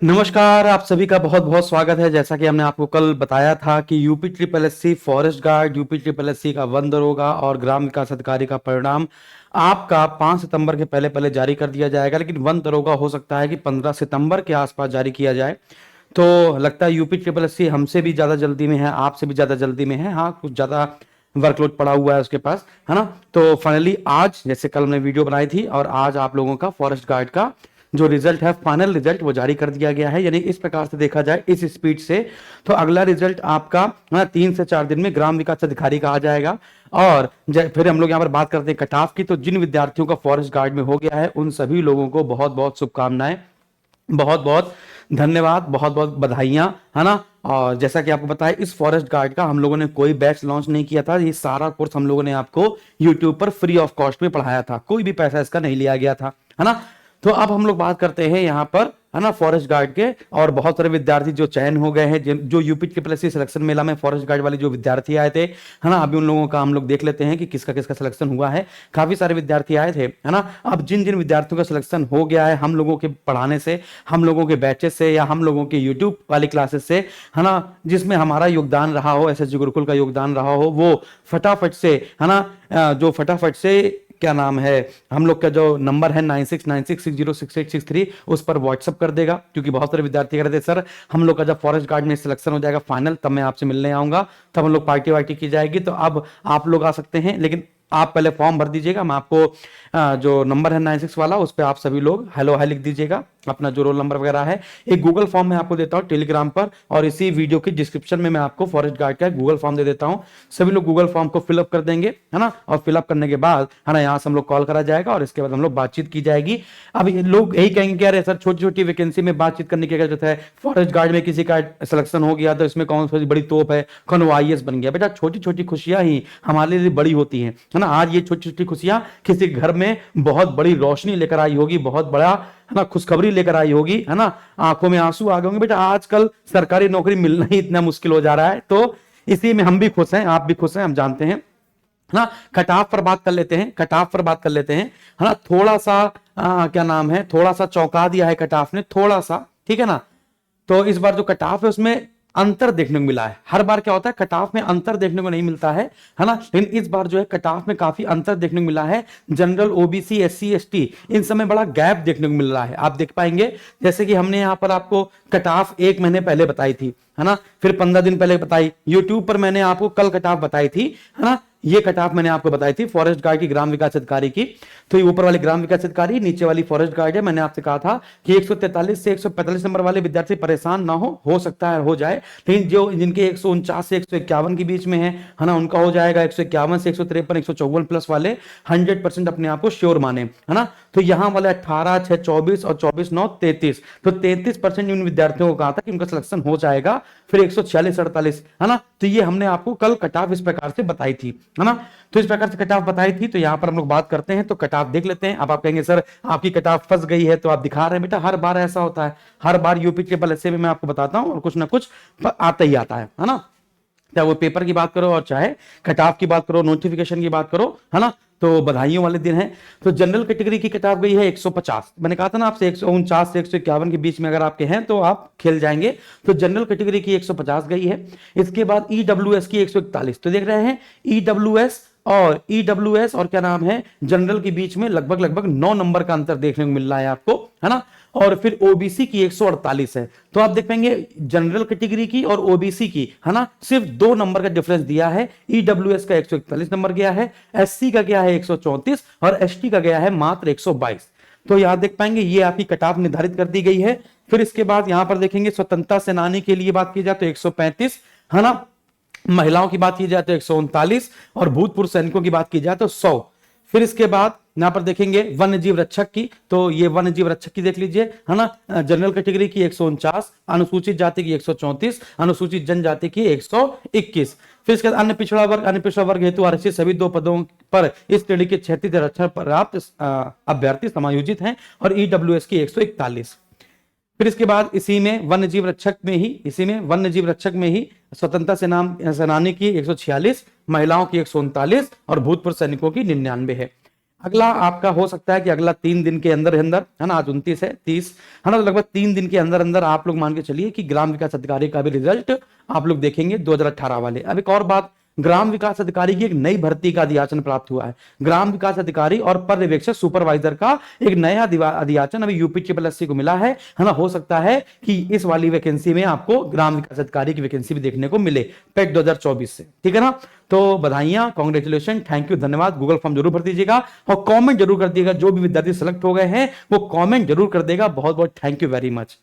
नमस्कार, आप सभी का बहुत बहुत स्वागत है। जैसा कि हमने आपको कल बताया था कि UP triple SC forest guard, UP triple SC का वन दरोगा और ग्राम विकास अधिकारी का परिणाम आपका 5 सितंबर के पहले पहले जारी कर दिया जाएगा। लेकिन वन दरोगा हो सकता है कि 15 सितंबर के आसपास जारी किया जाए। तो लगता है यूपी ट्रिपल एससी हमसे भी ज़्यादा जल्दी में है, आपसे भी ज़्यादा जल्दी में है। हाँ, कुछ ज़्यादा वर्कलोड पड़ा हुआ है उसके पास, है ना। तो फाइनली आज, जैसे कल हमने वीडियो बनाई थी, और आज आप लोगों का फॉरेस्ट गार्ड का जो रिजल्ट है, फाइनल रिजल्ट, वो जारी कर दिया गया है। यानी इस प्रकार से देखा जाए, इस स्पीड से, तो अगला रिजल्ट आपका 3 से 4 दिन में ग्राम विकास अधिकारी का आ जाएगा। और फिर हम लोग यहाँ पर बात करते हैं कट ऑफ की। तो जिन विद्यार्थियों का फॉरेस्ट गार्ड में हो गया है, उन सभी लोगों को बहुत बहुत शुभकामनाएं, बहुत बहुत धन्यवाद, बहुत बहुत बधाइयां, है ना। और जैसा कि आपको बताया, इस फॉरेस्ट गार्ड का हम लोगों ने कोई बैच लॉन्च नहीं किया था। ये सारा कोर्स हम लोगों ने आपको यूट्यूब पर फ्री ऑफ कॉस्ट में पढ़ाया था, कोई भी पैसा इसका नहीं लिया गया था, है ना। तो अब हम लोग बात करते हैं यहाँ पर, है ना, फॉरेस्ट गार्ड के। और बहुत सारे विद्यार्थी जो चयन हो गए हैं, जो यूपी ट्रिपल एससी सिलेक्शन मेला में फॉरेस्ट गार्ड वाले जो विद्यार्थी आए थे, है ना, अभी उन लोगों का हम लोग देख लेते हैं कि किसका किसका सिलेक्शन हुआ है। काफी सारे विद्यार्थी आए थे, है ना। अब जिन जिन विद्यार्थियों का सिलेक्शन हो गया है, हम लोगों के पढ़ाने से, हम लोगों के बैचेस से, या हम लोगों के यूट्यूब वाली क्लासेस से, है ना, जिसमें हमारा योगदान रहा हो, एसएसजी गुरुकुल का योगदान रहा हो, वो फटाफट से, है ना, जो फटाफट से, क्या नाम है, हम लोग का जो नंबर है 9696606863, उस पर व्हाट्सअप कर देगा। क्योंकि बहुत सारे विद्यार्थी कह रहे थे, सर हम लोग का जब फॉरेस्ट गार्ड में सिलेक्शन हो जाएगा फाइनल, तब मैं आपसे मिलने आऊंगा, तब हम लोग पार्टी वार्टी की जाएगी। तो अब आप लोग आ सकते हैं, लेकिन आप पहले फॉर्म भर दीजिएगा। मैं आपको जो नंबर है 96 वाला, उस पर आप सभी लोग हेलो हाय लिख दीजिएगा, अपना जो रोल नंबर वगैरह है। एक गूगल फॉर्म मैं आपको देता हूं टेलीग्राम पर, और इसी वीडियो की डिस्क्रिप्शन में मैं आपको फॉरेस्ट गार्ड का गूगल फॉर्म दे देता हूं। सभी लोग गूगल फॉर्म को फिलअप कर देंगे, है ना। और फिलअप करने के बाद, है ना, यहाँ से हम लोग कॉल करा जाएगा, और इसके बाद हम लोग बातचीत की जाएगी। अब ये लोग यही कहेंगे कि अरे सर, छोटी छोटी वैकेंसी में बातचीत करने की क्या जरूरत है, फॉरेस्ट गार्ड में किसी का सिलेक्शन हो गया तो इसमें कौन सी बड़ी तोप है, कौन वो आईएएस बन गया। बेटा, छोटी छोटी खुशियां ही हमारे लिए बड़ी होती हैं, है ना। आज ये छोटी छोटी खुशियां किसी घर में बहुत बड़ी रोशनी लेकर आई होगी, बहुत बड़ा, है ना, खुशखबरी लेकर आई होगी, है ना। आंखों में आंसू आ गए होंगे। बेटा, आजकल सरकारी नौकरी मिलना ही इतना मुश्किल हो जा रहा है, तो इसी में हम भी खुश हैं, आप भी खुश हैं, हम जानते हैं, है ना। कट ऑफ पर बात कर लेते हैं, कट ऑफ पर बात कर लेते हैं, है ना। थोड़ा सा क्या नाम है, थोड़ा सा चौंका दिया है कट ऑफ ने, थोड़ा सा, ठीक है ना। तो इस बार जो कट ऑफ है उसमें अंतर देखने को मिला है। हर बार क्या होता है, कट ऑफ में अंतर देखने को नहीं मिलता है ना। लेकिन इस बार जो है कट ऑफ में काफी अंतर देखने को मिला है। जनरल, ओबीसी, एससी, एसटी, इन सब में बड़ा गैप देखने को मिल रहा है। आप देख पाएंगे, जैसे कि हमने यहाँ पर आपको कट ऑफ 1 महीने पहले बताई थी, है ना, फिर 15 दिन पहले बताई। यूट्यूब पर मैंने आपको कल कट ऑफ बताई थी, है ना। ये कट ऑफ मैंने आपको बताई थी फॉरेस्ट गार्ड की, ग्राम विकास अधिकारी की। तो ये ऊपर वाली ग्राम विकास अधिकारी, नीचे वाली फॉरेस्ट गार्ड है। मैंने आपसे कहा था कि 143 से 145 नंबर वाले विद्यार्थी परेशान ना हो सकता है हो जाए, लेकिन जो जिनके 149 से 151 के बीच में है ना, उनका हो जाएगा। 151 से 153, 154 प्लस वाले 100% अपने आप को श्योर माने, है ना। तो यहां वाले 18, 6, 24 और 24, 9, 33, तो 33% उन विद्यार्थियों को कहा था कि उनका सिलेक्शन हो जाएगा। फिर 146, 48, है ना। तो ये हमने आपको कल कट ऑफ इस प्रकार से बताई थी, है ना। तो इस प्रकार से कट ऑफ बताई थी। तो यहां पर हम लोग बात करते हैं, तो कट ऑफ देख लेते हैं। अब आप कहेंगे सर आपकी कट ऑफ फंस गई है, तो आप दिखा रहे हैं। बेटा, हर बार ऐसा होता है, हर बार यूपी ट्रिपल एससी में मैं आपको बताता हूं और कुछ ना कुछ आता ही आता है ना। चाहे वो पेपर की बात करो और चाहे कट ऑफ की बात करो, नोटिफिकेशन की बात करो, है ना। तो बधाइयों वाले दिन है। तो जनरल कैटेगरी की कट ऑफ गई है 150। मैंने कहा था ना आपसे, 149 से 151 के बीच में अगर आपके हैं तो आप खेल जाएंगे। तो जनरल कैटेगरी की 150 गई है। इसके बाद ईडब्ल्यूएस की 141। तो देख रहे हैं, ईडब्ल्यूएस और क्या नाम है, जनरल के बीच में लगभग लगभग 9 नंबर का अंतर देखने को मिल रहा है आपको, है ना। और फिर ओबीसी की 148 है। तो आप देख पाएंगे जनरल कैटेगरी की और ओबीसी की, है ना, सिर्फ 2 नंबर का डिफरेंस दिया है। ईडब्ल्यूएस का 141 नंबर गया है, एससी का गया है 134 और एसटी का गया है मात्र 122। तो यहां देख पाएंगे ये आपकी कट ऑफ निर्धारित कर दी गई है। फिर इसके बाद यहां पर देखेंगे स्वतंत्रता सेनानी के लिए बात की जाए तो 135, है ना। महिलाओं की बात की जाए तो 139 और भूतपूर्व सैनिकों की बात की जाए तो 100। फिर इसके बाद यहां पर देखेंगे वन्य जीव रक्षक की, तो ये वन्य जीव रक्षक की देख लीजिए, है ना। जनरल कैटेगरी की 149, अनुसूचित जाति की 134, अनुसूचित जनजाति की 121। फिर इसके बाद अन्य पिछड़ा वर्ग हेतु आरक्षित सभी 2 पदों पर इस श्रेणी के 36 आरक्षण प्राप्त अभ्यर्थी समायोजित हैं, और ईडब्ल्यूएस की 141। फिर इसके बाद इसी में वन्य जीव रक्षक में ही स्वतंत्रता सेनानी की 146, महिलाओं की 139 और भूतपूर्व सैनिकों की 99 है। अगला आपका हो सकता है कि अगला 3 दिन के अंदर अंदर, है ना, आज 29 है, 30, है ना, तो लगभग 3 दिन के अंदर अंदर आप लोग मान के चलिए कि ग्राम विकास अधिकारी का भी रिजल्ट आप लोग देखेंगे 2018 वाले। अब एक और बात, ग्राम विकास अधिकारी की एक नई भर्ती का अधियाचन प्राप्त हुआ है। ग्राम विकास अधिकारी और पर्यवेक्षक सुपरवाइजर का एक नया अधियाचन अभी यूपी ट्रिपल एससी को मिला है ना। हो सकता है कि इस वाली वैकेंसी में आपको ग्राम विकास अधिकारी की वैकेंसी भी देखने को मिले पेट 2024 से, ठीक है ना। तो बधाइयां, कॉन्ग्रेचुलेशन, थैंक यू, धन्यवाद। गूगल फॉर्म जरूर भर दीजिएगा और कमेंट जरूर कर दिएगा। जो भी विद्यार्थी सेलेक्ट हो गए हैं वो कमेंट जरूर कर देगा। बहुत बहुत थैंक यू वेरी मच।